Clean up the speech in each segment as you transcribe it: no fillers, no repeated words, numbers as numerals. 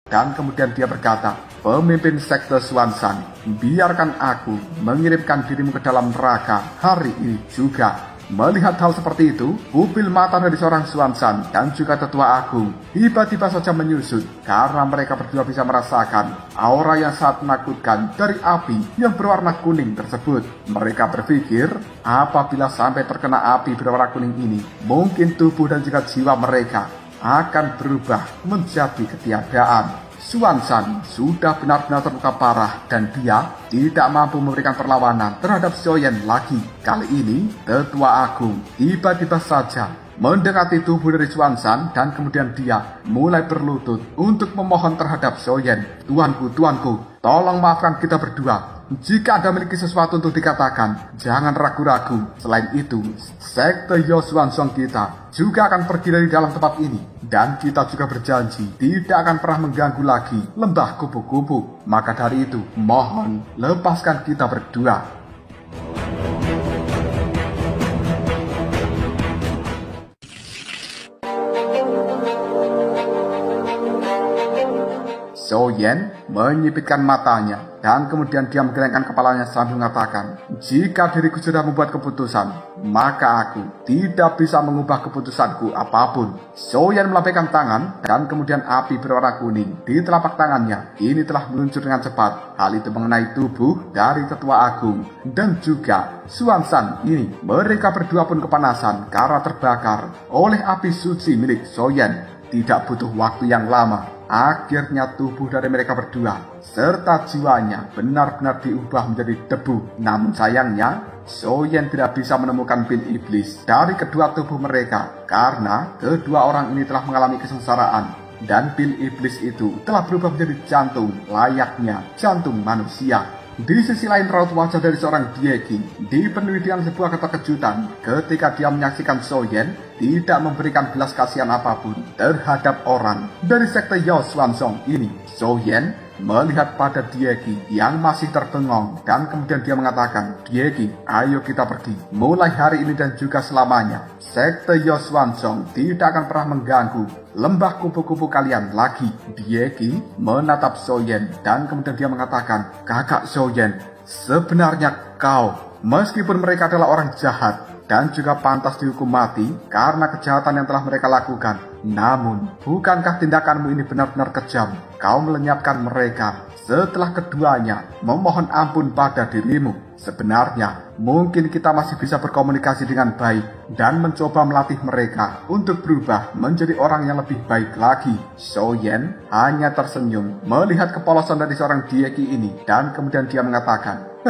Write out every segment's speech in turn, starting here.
Dan kemudian dia berkata, "Pemimpin sekte Xuanzang, biarkan aku mengirimkan dirimu ke dalam neraka hari ini juga." Melihat hal seperti itu, pupil mata dari seorang Xuanzang dan juga tetua agung tiba-tiba saja menyusut karena mereka berdua bisa merasakan aura yang sangat menakutkan dari api yang berwarna kuning tersebut. Mereka berpikir, apabila sampai terkena api berwarna kuning ini, mungkin tubuh dan juga jiwa mereka akan berubah menjadi ketiadaan. Xuanzang sudah benar-benar terluka parah dan dia tidak mampu memberikan perlawanan terhadap Xiaoyan lagi. Kali ini, tetua agung tiba-tiba saja mendekati tubuh dari Xuanzang dan kemudian dia mulai berlutut untuk memohon terhadap Xiaoyan. "Tuanku, tolong maafkan kita berdua. Jika Anda memiliki sesuatu untuk dikatakan, jangan ragu-ragu. Selain itu, sekte Yao Xuanzang kita juga akan pergi dari dalam tempat ini. Dan kita juga berjanji tidak akan pernah mengganggu lagi lembah kupu-kupu. Maka dari itu, mohon lepaskan kita berdua." Xiaoyan menyipitkan matanya dan kemudian dia menggelengkan kepalanya sambil mengatakan, "Jika diriku sudah membuat keputusan, maka aku tidak bisa mengubah keputusanku apapun." Xiaoyan melambaikan tangan dan kemudian api berwarna kuning di telapak tangannya ini telah meluncur dengan cepat. Hal itu mengenai tubuh dari tetua agung dan juga Xuanzang ini. Mereka berdua pun kepanasan karena terbakar oleh api suci milik Xiaoyan. Tidak butuh waktu yang lama, akhirnya tubuh dari mereka berdua serta jiwanya benar-benar diubah menjadi debu. Namun sayangnya, Xiaoyan tidak bisa menemukan pil iblis dari kedua tubuh mereka karena kedua orang ini telah mengalami kesengsaraan. Dan pil iblis itu telah berubah menjadi jantung layaknya jantung manusia. Di sisi lain, raut wajah dari seorang Diegi dipenuhi dengan sebuah keterkejutan ketika dia menyaksikan Xiaoyan tidak memberikan belas kasihan apapun terhadap orang dari sekte Yao Xuanzang ini. Xiaoyan melihat pada Diegi yang masih terbengong dan kemudian dia mengatakan, "Diegi, ayo kita pergi. Mulai hari ini dan juga selamanya, sekte Yao Xuanzang tidak akan pernah mengganggu lembah kupu-kupu kalian lagi." Diegi menatap Xiaoyan dan kemudian dia mengatakan, "Kakak Xiaoyan, sebenarnya kau, meskipun mereka adalah orang jahat dan juga pantas dihukum mati karena kejahatan yang telah mereka lakukan, namun bukankah tindakanmu ini benar-benar kejam? Kau melenyapkan mereka setelah keduanya memohon ampun pada dirimu. Sebenarnya mungkin kita masih bisa berkomunikasi dengan baik dan mencoba melatih mereka untuk berubah menjadi orang yang lebih baik lagi." Xiaoyan hanya tersenyum melihat kepolosan dari seorang Dieki ini dan kemudian dia mengatakan,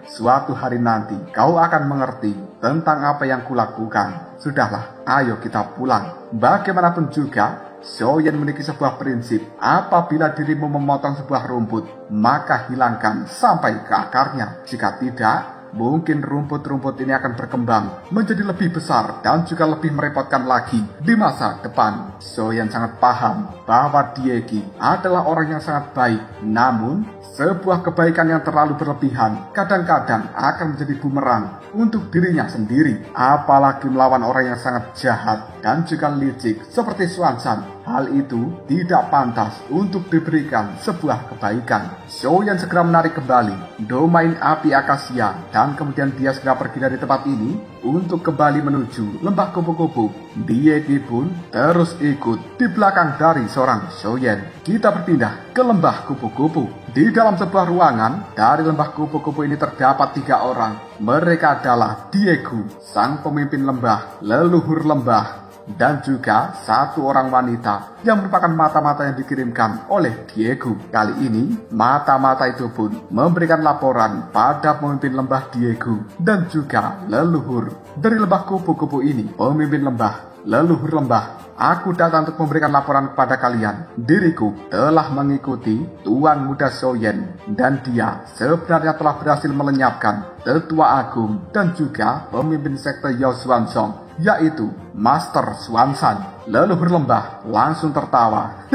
"Suatu hari nanti kau akan mengerti tentang apa yang kulakukan. Sudahlah, ayo kita pulang." Bagaimanapun juga, Xiaoyan memiliki sebuah prinsip. Apabila dirimu memotong sebuah rumput, maka hilangkan sampai ke akarnya. Jika tidak, mungkin rumput-rumput ini akan berkembang menjadi lebih besar dan juga lebih merepotkan lagi di masa depan. Xiaoyan sangat paham bahwa Diegi adalah orang yang sangat baik. Namun, sebuah kebaikan yang terlalu berlebihan kadang-kadang akan menjadi bumerang untuk dirinya sendiri. Apalagi melawan orang yang sangat jahat dan juga licik seperti Xuanzang. Hal itu tidak pantas untuk diberikan sebuah kebaikan. Xiaoyan segera menarik kembali domain api akasia dan kemudian dia segera pergi dari tempat ini untuk kembali menuju lembah kupu-kupu. Diegi pun terus ikut di belakang dari seorang Xiaoyan. Kita berpindah ke lembah kupu-kupu. Di dalam sebuah ruangan dari lembah kupu-kupu ini terdapat 3 orang. Mereka adalah Diego, sang pemimpin lembah, leluhur lembah, dan juga 1 orang wanita yang merupakan mata-mata yang dikirimkan oleh Diego. Kali ini, mata-mata itu pun memberikan laporan pada pemimpin lembah Diego dan juga leluhur dari lembah kupu-kupu ini. "Pemimpin lembah, leluhur lembah, aku datang untuk memberikan laporan kepada kalian. Diriku telah mengikuti Tuan Muda Xiaoyan dan dia sebenarnya telah berhasil melenyapkan tetua agung dan juga pemimpin sekte Yao Xuanzang, yaitu Master Xuanzang." Leluhur lembah langsung tertawa.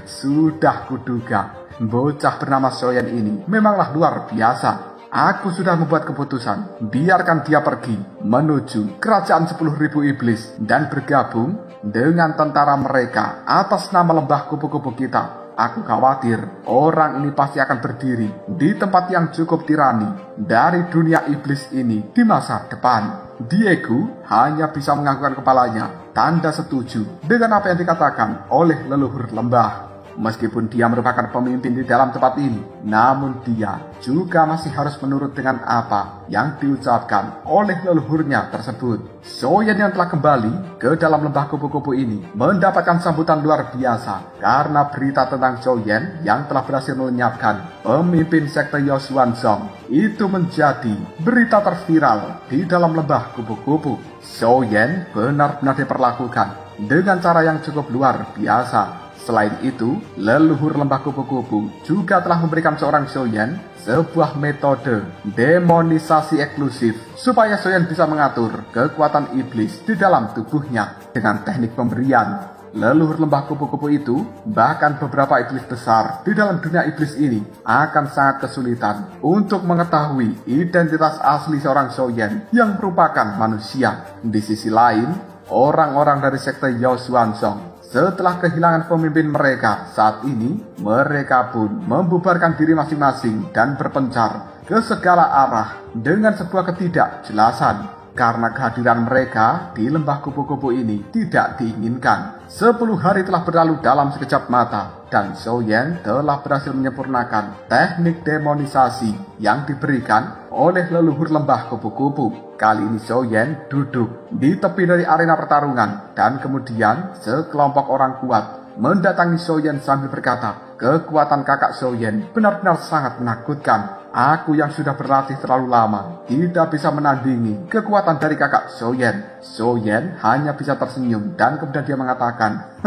"Sudah kuduga, bocah bernama Xiaoyan ini memanglah luar biasa. Aku sudah membuat keputusan, biarkan dia pergi menuju kerajaan 10.000 iblis dan bergabung dengan tentara mereka atas nama lembah kupu-kupu kita. Aku khawatir orang ini pasti akan berdiri di tempat yang cukup tirani dari dunia iblis ini di masa depan. Diego hanya bisa menganggukkan kepalanya, tanda setuju dengan apa yang dikatakan oleh leluhur lembah. Meskipun dia merupakan pemimpin di dalam tempat ini, namun dia juga masih harus menurut dengan apa yang diucapkan oleh leluhurnya tersebut. Soyen yang telah kembali ke dalam lembah kupu-kupu ini mendapatkan sambutan luar biasa karena berita tentang Soyen yang telah berhasil melenyapkan pemimpin sekte Yosuansong itu menjadi berita terviral di dalam lembah kupu-kupu. Soyen benar-benar diperlakukan dengan cara yang cukup luar biasa. Selain itu, leluhur lembah kupu-kupu juga telah memberikan seorang Soyen sebuah metode demonisasi eksklusif supaya Soyen bisa mengatur kekuatan iblis di dalam tubuhnya dengan teknik pemberian. Leluhur lembah kupu-kupu itu, bahkan beberapa iblis besar di dalam dunia iblis ini akan sangat kesulitan untuk mengetahui identitas asli seorang Soyen yang merupakan manusia. Di sisi lain, orang-orang dari sekte Yosuansong setelah kehilangan pemimpin mereka saat ini, mereka pun membubarkan diri masing-masing dan berpencar ke segala arah dengan sebuah ketidakjelasan. Karena kehadiran mereka di lembah kupu-kupu ini tidak diinginkan. 10 hari telah berlalu dalam sekejap mata, dan Soyen telah berhasil menyempurnakan teknik demonisasi yang diberikan oleh leluhur lembah kupu-kupu. Kali ini Soyen duduk di tepi dari arena pertarungan, dan kemudian sekelompok orang kuat mendatangi Soyen sambil berkata, "Kekuatan kakak Soyen benar-benar sangat menakutkan. Aku yang sudah berlatih terlalu lama tidak bisa menandingi kekuatan dari kakak Soyen." Soyen hanya bisa tersenyum dan kemudian dia mengatakan,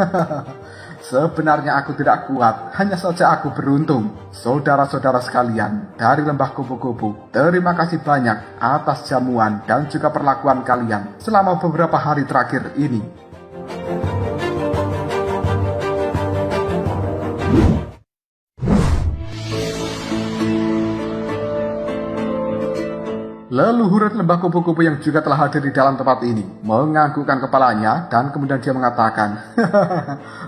"Sebenarnya aku tidak kuat, hanya saja aku beruntung." Saudara-saudara sekalian dari lembah kupu-kupu, terima kasih banyak atas jamuan dan juga perlakuan kalian selama beberapa hari terakhir ini. Leluhur lembah kupu-kupu yang juga telah hadir di dalam tempat ini menganggukkan kepalanya dan kemudian dia mengatakan,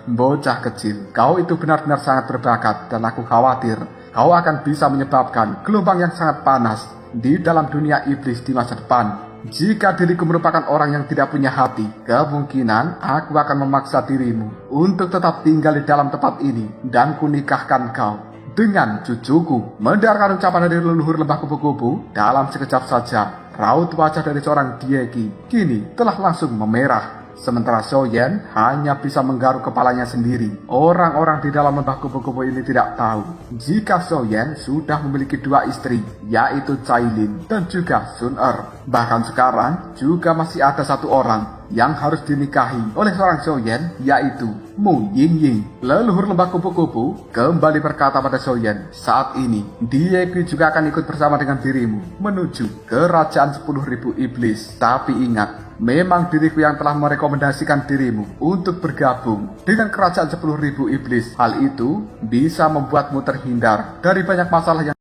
"Bocah kecil, kau itu benar-benar sangat berbakat dan aku khawatir kau akan bisa menyebabkan gelombang yang sangat panas di dalam dunia iblis di masa depan. Jika diriku merupakan orang yang tidak punya hati, kemungkinan aku akan memaksa dirimu untuk tetap tinggal di dalam tempat ini dan kunikahkan kau dengan cucuku." Mendengarkan ucapan dari leluhur lembah kupu-kupu, dalam sekejap saja raut wajah dari seorang Diegi kini telah langsung memerah. Sementara Soyen hanya bisa menggaruk kepalanya sendiri. Orang-orang di dalam lembah kupu-kupu ini tidak tahu jika Soyen sudah memiliki 2 istri, yaitu Cailin dan juga Sun-er. Bahkan sekarang juga masih ada 1 orang yang harus dinikahi oleh seorang Soyen, yaitu Mu Yingying. Leluhur lembah kupu-kupu kembali berkata pada Soyen, "Saat ini Diego juga akan ikut bersama dengan dirimu menuju kerajaan 10.000 iblis. Tapi ingat, memang diriku yang telah merekomendasikan dirimu untuk bergabung dengan kerajaan 10.000 iblis. Hal itu bisa membuatmu terhindar dari banyak masalah yang